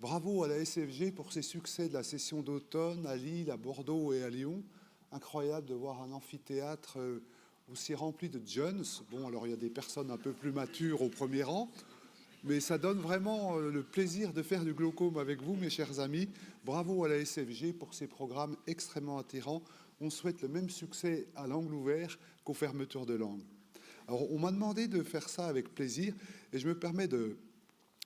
Bravo à la SFG pour ses succès de la session d'automne à Lille, à Bordeaux et à Lyon. Incroyable de voir un amphithéâtre aussi rempli de jeunes. Bon, alors il y a des personnes un peu plus matures au premier rang, mais ça donne vraiment le plaisir de faire du glaucome avec vous, mes chers amis. Bravo à la SFG pour ces programmes extrêmement attirants. On souhaite le même succès à l'angle ouvert qu'aux fermetures de langue. Alors, on m'a demandé de faire ça avec plaisir, et je me permets de...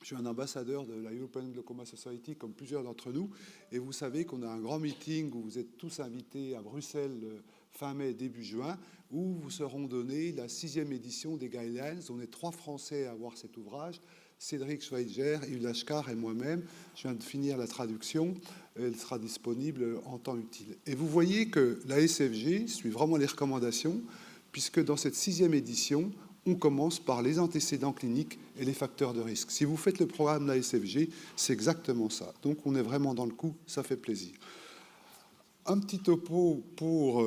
Je suis un ambassadeur de la European Glaucoma Society, comme plusieurs d'entre nous, et vous savez qu'on a un grand meeting où vous êtes tous invités à Bruxelles fin mai, début juin, où vous seront donnés la 6e édition des Guidelines. On est 3 Français à avoir cet ouvrage, Cédric Schweitzer, Yves Lashkar et moi-même. Je viens de finir la traduction, elle sera disponible en temps utile. Et vous voyez que la SFG suit vraiment les recommandations, puisque dans cette 6e édition, on commence par les antécédents cliniques et les facteurs de risque. Si vous faites le programme de la SFG, c'est exactement ça. Donc on est vraiment dans le coup, ça fait plaisir. Un petit topo pour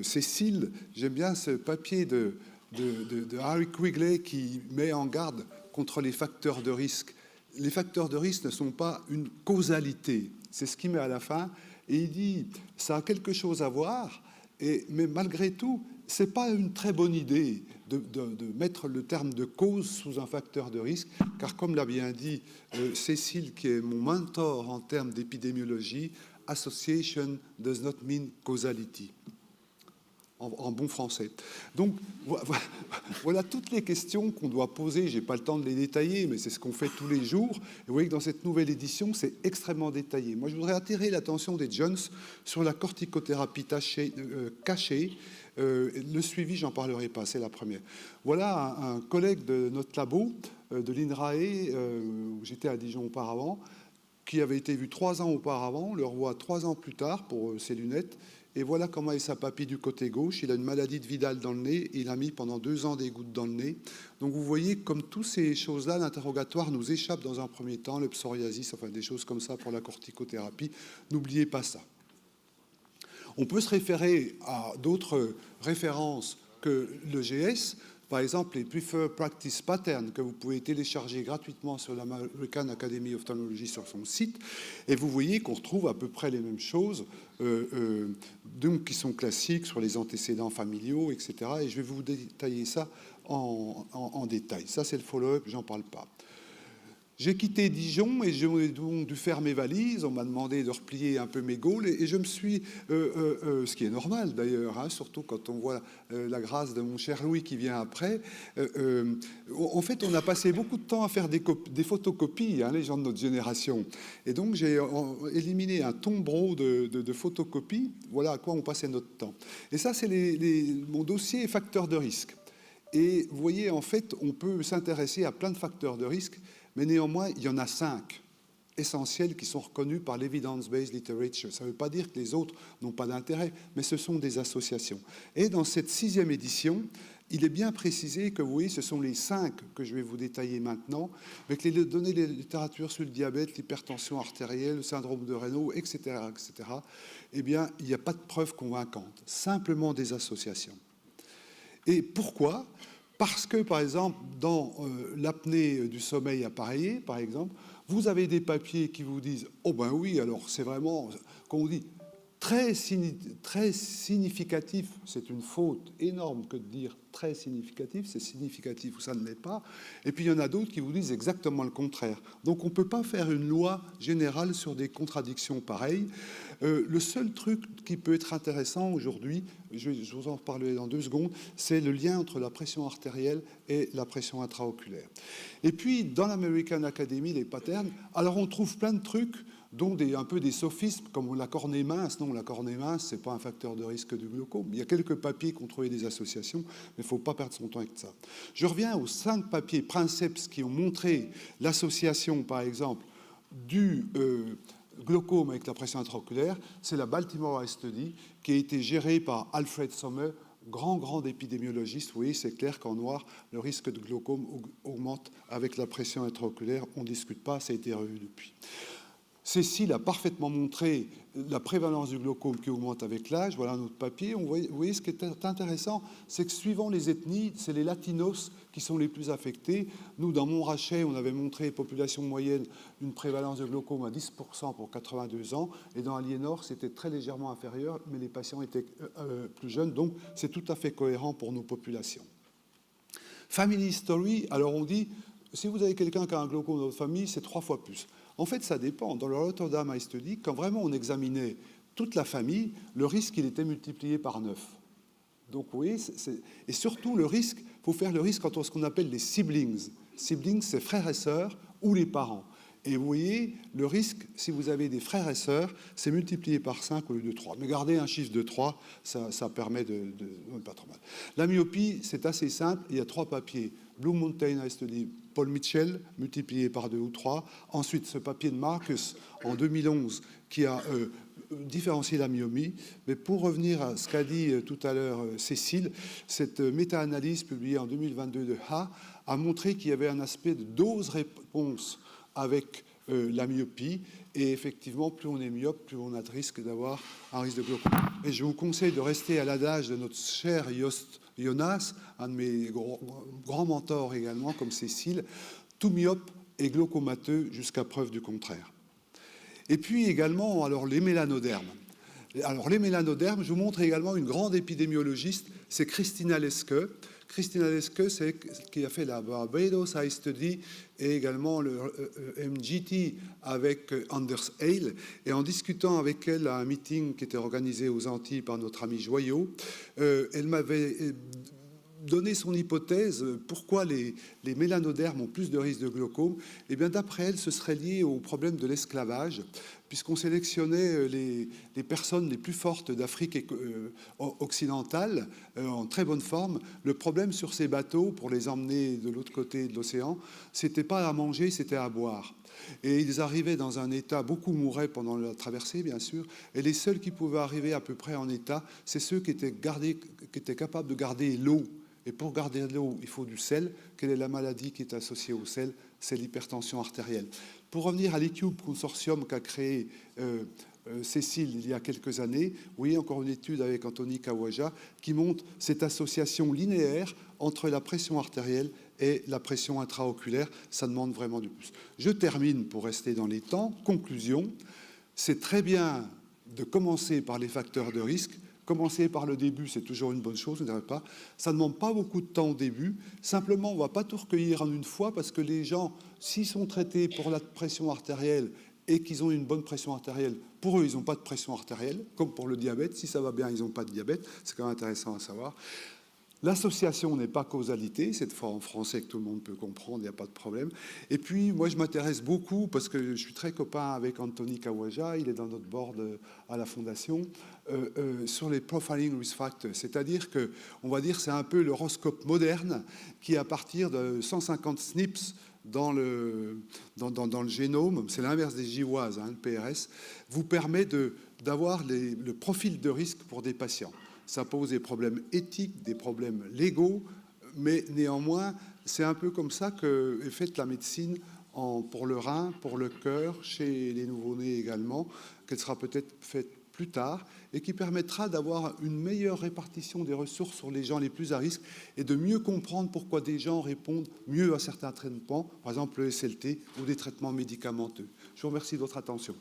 Cécile. J'aime bien ce papier de Harry Quigley qui met en garde contre les facteurs de risque. Les facteurs de risque ne sont pas une causalité. C'est ce qu'il met à la fin. Et il dit, ça a quelque chose à voir, mais malgré tout, ce n'est pas une très bonne idée de mettre le terme de cause sous un facteur de risque, car comme l'a bien dit Cécile, qui est mon mentor en termes d'épidémiologie, association does not mean causality, en bon français. Donc, voilà toutes les questions qu'on doit poser. Je n'ai pas le temps de les détailler, mais c'est ce qu'on fait tous les jours. Et vous voyez que dans cette nouvelle édition, c'est extrêmement détaillé. Moi, je voudrais attirer l'attention des Jones sur la corticothérapie cachée. Le suivi, j'en parlerai pas, c'est la première. Voilà un collègue de notre labo, de l'INRAE, où j'étais à Dijon auparavant, qui avait été vu 3 ans auparavant, on le revoit 3 ans plus tard pour ses lunettes, et voilà comment est sa papille du côté gauche. Il a une maladie de Vidal dans le nez, et il a mis pendant 2 ans des gouttes dans le nez. Donc vous voyez, comme toutes ces choses-là, l'interrogatoire nous échappe dans un premier temps, le psoriasis, enfin des choses comme ça pour la corticothérapie. N'oubliez pas ça. On peut se référer à d'autres références que le GS, par exemple les Preferred Practice Patterns que vous pouvez télécharger gratuitement sur l'American Academy of Ophthalmology sur son site, et vous voyez qu'on retrouve à peu près les mêmes choses, donc qui sont classiques sur les antécédents familiaux, etc. Et je vais vous détailler ça en détail. Ça, c'est le follow-up, j'en parle pas. J'ai quitté Dijon et j'ai donc dû faire mes valises. On m'a demandé de replier un peu mes gaules et je me suis, ce qui est normal d'ailleurs, hein, surtout quand on voit la grâce de mon cher Louis qui vient après. En fait, on a passé beaucoup de temps à faire des photocopies, hein, les gens de notre génération. Et donc, j'ai éliminé un tombereau de photocopies. Voilà à quoi on passait notre temps. Et ça, c'est mon dossier facteurs de risque. Et vous voyez, en fait, on peut s'intéresser à plein de facteurs de risque, mais néanmoins, il y en a 5 essentiels qui sont reconnus par l'evidence-based literature. Ça ne veut pas dire que les autres n'ont pas d'intérêt, mais ce sont des associations. Et dans cette 6e édition, il est bien précisé que, vous voyez, ce sont les 5 que je vais vous détailler maintenant, avec les données de littérature sur le diabète, l'hypertension artérielle, le syndrome de Raynaud, etc., etc. Eh bien, il n'y a pas de preuves convaincantes, simplement des associations. Et pourquoi ? Parce que, par exemple, dans l'apnée du sommeil appareillé, par exemple, vous avez des papiers qui vous disent « Oh ben oui, alors c'est vraiment, comme on dit, très significatif ». C'est une faute énorme que de dire « très significatif », c'est significatif ou ça ne l'est pas. Et puis il y en a d'autres qui vous disent exactement le contraire. Donc on ne peut pas faire une loi générale sur des contradictions pareilles. Le seul truc qui peut être intéressant aujourd'hui, je vous en reparlerai dans 2 secondes, c'est le lien entre la pression artérielle et la pression intraoculaire. Et puis, dans l'American Academy, les patterns, alors on trouve plein de trucs, dont un peu des sophismes, comme la cornée mince. Non, la cornée mince, ce n'est pas un facteur de risque du glaucome. Il y a quelques papiers qui ont trouvé des associations, mais il ne faut pas perdre son temps avec ça. Je reviens aux 5 papiers princeps qui ont montré l'association, par exemple, du glaucome avec la pression intraoculaire. C'est la Baltimore Eye Study qui a été gérée par Alfred Sommer, grand épidémiologiste. Vous voyez, c'est clair qu'en noir, le risque de glaucome augmente avec la pression intraoculaire. On ne discute pas, ça a été revu depuis. Cécile a parfaitement montré la prévalence du glaucome qui augmente avec l'âge. Voilà notre papier. Vous voyez, ce qui est intéressant, c'est que suivant les ethnies, c'est les latinos qui sont les plus affectés. Nous, dans Montrachet, on avait montré, population moyenne, une prévalence de glaucome à 10% pour 82 ans. Et dans Aliénor, c'était très légèrement inférieur, mais les patients étaient plus jeunes. Donc, c'est tout à fait cohérent pour nos populations. Family history, alors on dit, si vous avez quelqu'un qui a un glaucome dans votre famille, c'est 3 fois plus. En fait, ça dépend. Dans le Rotterdam Eye Study, quand vraiment on examinait toute la famille, le risque, il était multiplié par 9. Donc, vous voyez, et surtout, le risque, il faut faire le risque entre ce qu'on appelle les siblings. Siblings, c'est frères et sœurs ou les parents. Et vous voyez, le risque, si vous avez des frères et sœurs, c'est multiplié par 5 au lieu de 3. Mais gardez un chiffre de 3, ça permet de pas trop mal. La myopie, c'est assez simple. Il y a 3 papiers. Blue Mountain Eye Study, Paul Mitchell, multiplié par 2 ou 3. Ensuite, ce papier de Marcus, en 2011, qui a différencié la myomie. Mais pour revenir à ce qu'a dit tout à l'heure Cécile, cette méta-analyse publiée en 2022 de Ha a montré qu'il y avait un aspect de dose-réponse avec la myopie. Et effectivement, plus on est myope, plus on a de risque d'avoir un risque de glaucome. Et je vous conseille de rester à l'adage de notre cher Jonas, un de mes grands mentors également, comme Cécile, tout myope et glaucomateux jusqu'à preuve du contraire. Et puis également, alors, les mélanodermes. Alors, les mélanodermes, je vous montre également une grande épidémiologiste, c'est Christina Leske. Christina Leske, c'est qui a fait la Barbados Eye Study et également le MGT avec Anders Hale. Et en discutant avec elle à un meeting qui était organisé aux Antilles par notre ami Joyau, elle m'avait donné son hypothèse, pourquoi les mélanodermes ont plus de risques de glaucome. Eh bien, d'après elle, ce serait lié au problème de l'esclavage, puisqu'on sélectionnait les personnes les plus fortes d'Afrique occidentale, en très bonne forme. Le problème sur ces bateaux, pour les emmener de l'autre côté de l'océan, c'était pas à manger, c'était à boire. Et ils arrivaient dans un état, beaucoup mouraient pendant la traversée, bien sûr, et les seuls qui pouvaient arriver à peu près en état, c'est ceux qui étaient capables de garder l'eau. Et pour garder l'eau, il faut du sel. Quelle est la maladie qui est associée au sel? C'est l'hypertension artérielle. Pour revenir à l'eCube consortium qu'a créé Cécile il y a quelques années, vous voyez encore une étude avec Anthony Kawaja qui montre cette association linéaire entre la pression artérielle et la pression intraoculaire. Ça demande vraiment du plus. Je termine pour rester dans les temps. Conclusion, c'est très bien de commencer par les facteurs de risque. Commencer par le début, c'est toujours une bonne chose, pas. Ça ne demande pas beaucoup de temps au début. Simplement, on ne va pas tout recueillir en une fois parce que les gens, s'ils sont traités pour la pression artérielle et qu'ils ont une bonne pression artérielle, pour eux, ils n'ont pas de pression artérielle, comme pour le diabète. Si ça va bien, ils n'ont pas de diabète. C'est quand même intéressant à savoir. L'association n'est pas causalité, cette fois en français que tout le monde peut comprendre, il n'y a pas de problème. Et puis, moi, je m'intéresse beaucoup, parce que je suis très copain avec Anthony Kawaja, il est dans notre board à la Fondation, sur les profiling risk factors. C'est-à-dire que, on va dire, c'est un peu l'horoscope moderne qui, à partir de 150 SNPs dans le génome, c'est l'inverse des GWAS, le PRS, vous permet d'avoir le profil de risque pour des patients. Ça pose des problèmes éthiques, des problèmes légaux, mais néanmoins, c'est un peu comme ça qu'est faite la médecine pour le rein, pour le cœur, chez les nouveau-nés également, qu'elle sera peut-être faite plus tard, et qui permettra d'avoir une meilleure répartition des ressources sur les gens les plus à risque et de mieux comprendre pourquoi des gens répondent mieux à certains traitements, par exemple le SLT ou des traitements médicamenteux. Je vous remercie de votre attention.